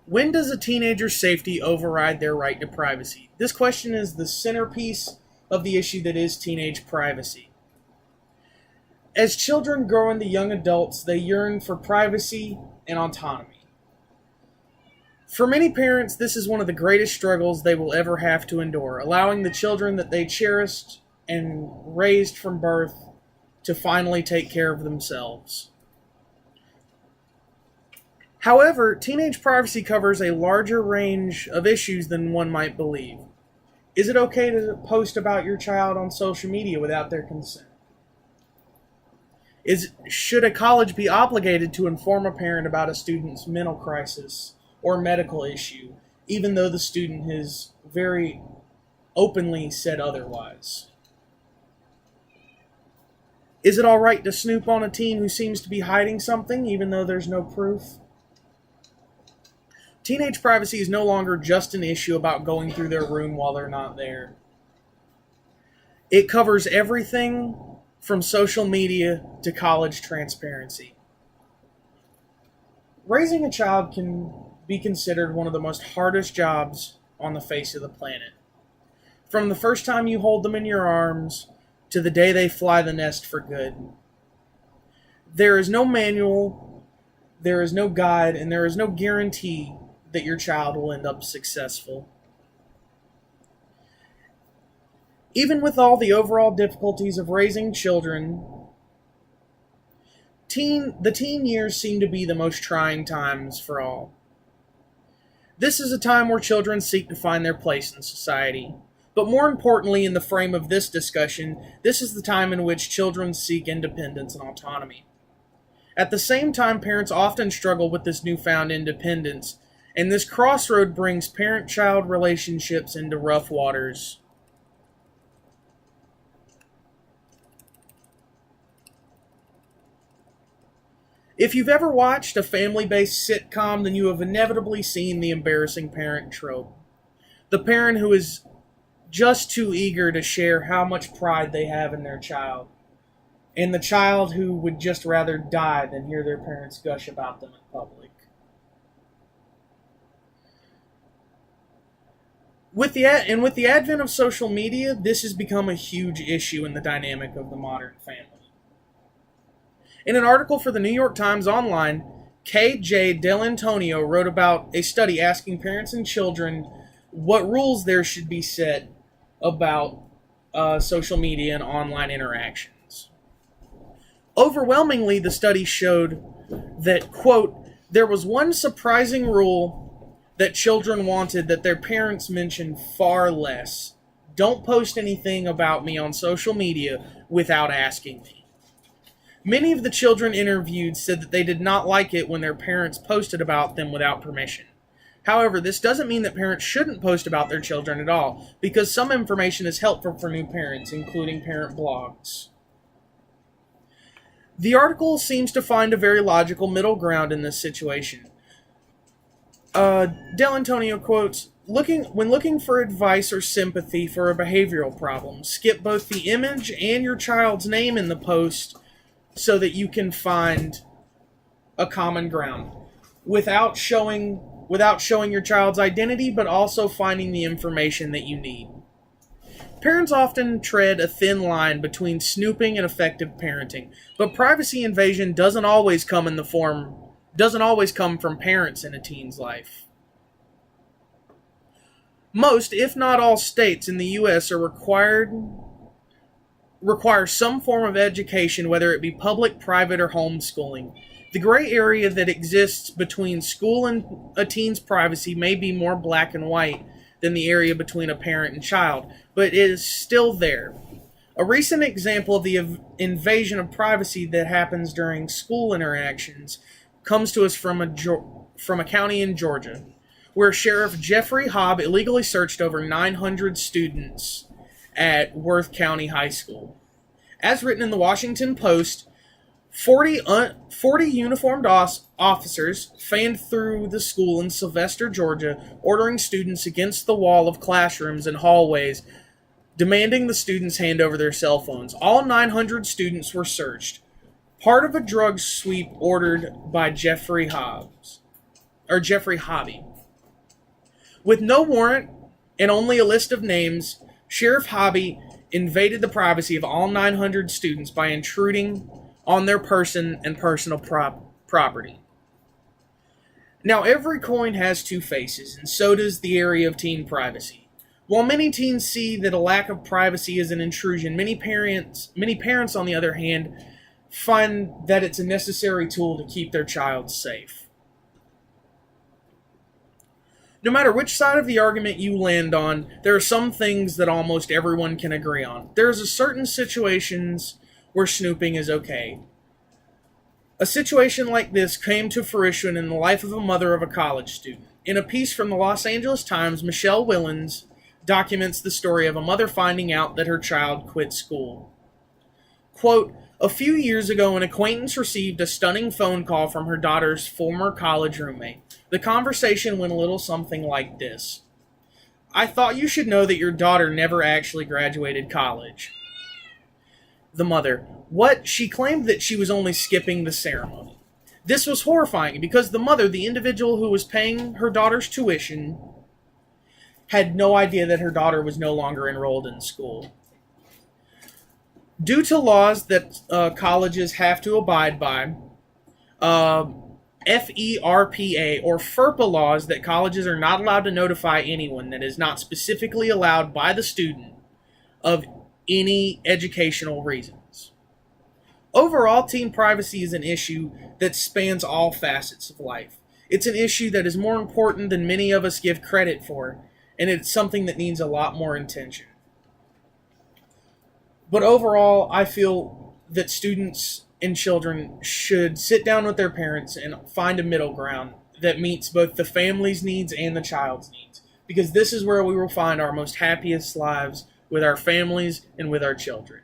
When does a teenager's safety override their right to privacy? This question is the centerpiece of the issue that is teenage privacy. As children grow into young adults, they yearn for privacy and autonomy. For many parents, this is one of the greatest struggles they will ever have to endure, allowing the children that they cherished and raised from birth to finally take care of themselves. However, teenage privacy covers a larger range of issues than one might believe. Is it okay to post about your child on social media without their consent? Should a college be obligated to inform a parent about a student's mental crisis or medical issue, even though the student has very openly said otherwise? Is it all right to snoop on a teen who seems to be hiding something, even though there's no proof? Teenage privacy is no longer just an issue about going through their room while they're not there. It covers everything from social media to college transparency. Raising a child can be considered one of the most hardest jobs on the face of the planet. From the first time you hold them in your arms to the day they fly the nest for good. There is no manual, there is no guide, and there is no guarantee that your child will end up successful. Even with all the overall difficulties of raising children, the teen years seem to be the most trying times for all. This is a time where children seek to find their place in society. But more importantly, in the frame of this discussion, this is the time in which children seek independence and autonomy. At the same time, parents often struggle with this newfound independence, and this crossroad brings parent-child relationships into rough waters. If you've ever watched a family-based sitcom, then you have inevitably seen the embarrassing parent trope. The parent who is just too eager to share how much pride they have in their child, and the child who would just rather die than hear their parents gush about them in public. With the advent of social media, this has become a huge issue in the dynamic of the modern family. In an article for the New York Times Online, K.J. Dell'Antonio wrote about a study asking parents and children what rules there should be set about social media and online interactions. Overwhelmingly, the study showed that, quote, there was one surprising rule that children wanted that their parents mentioned far less. Don't post anything about me on social media without asking me. Many of the children interviewed said that they did not like it when their parents posted about them without permission. However, this doesn't mean that parents shouldn't post about their children at all, because some information is helpful for new parents, including parent blogs. The article seems to find a very logical middle ground in this situation. Dell'Antonio quotes, when looking for advice or sympathy for a behavioral problem, skip both the image and your child's name in the post so that you can find a common ground without showing your child's identity, but also finding the information that you need. Parents often tread a thin line between snooping and effective parenting, but privacy invasion doesn't always come from parents in a teen's life. Most, if not all, states in the U.S. require some form of education, whether it be public, private, or homeschooling. The gray area that exists between school and a teen's privacy may be more black and white than the area between a parent and child, but it is still there. A recent example of the invasion of privacy that happens during school interactions comes to us from a county in Georgia, where Sheriff Jeffrey Hobb illegally searched over 900 students at Worth County High School. As written in the Washington Post, 40 uniformed officers fanned through the school in Sylvester, Georgia, ordering students against the wall of classrooms and hallways, demanding the students hand over their cell phones. All 900 students were searched, part of a drug sweep ordered by Jeffrey Hobby. With no warrant and only a list of names, Sheriff Hobby invaded the privacy of all 900 students by intruding on their person and personal property. Now, every coin has two faces, and so does the area of teen privacy. While many teens see that a lack of privacy is an intrusion, many parents, on the other hand, find that it's a necessary tool to keep their child safe. No matter which side of the argument you land on, there are some things that almost everyone can agree on. There's a certain situations where snooping is okay. A situation like this came to fruition in the life of a mother of a college student. In a piece from the Los Angeles Times, Michelle Willens documents the story of a mother finding out that her child quit school. Quote, "A few years ago, an acquaintance received a stunning phone call from her daughter's former college roommate. The conversation went a little something like this. 'I thought you should know that your daughter never actually graduated college.' The mother, 'What?' She claimed that she was only skipping the ceremony. This was horrifying because the mother, the individual who was paying her daughter's tuition, had no idea that her daughter was no longer enrolled in school. Due to laws that colleges have to abide by, FERPA or FERPA laws that colleges are not allowed to notify anyone that is not specifically allowed by the student of any educational reasons. Overall, teen privacy is an issue that spans all facets of life. It's an issue that is more important than many of us give credit for, and it's something that needs a lot more attention. But overall, I feel that students and children should sit down with their parents and find a middle ground that meets both the family's needs and the child's needs, because this is where we will find our most happiest lives with our families and with our children.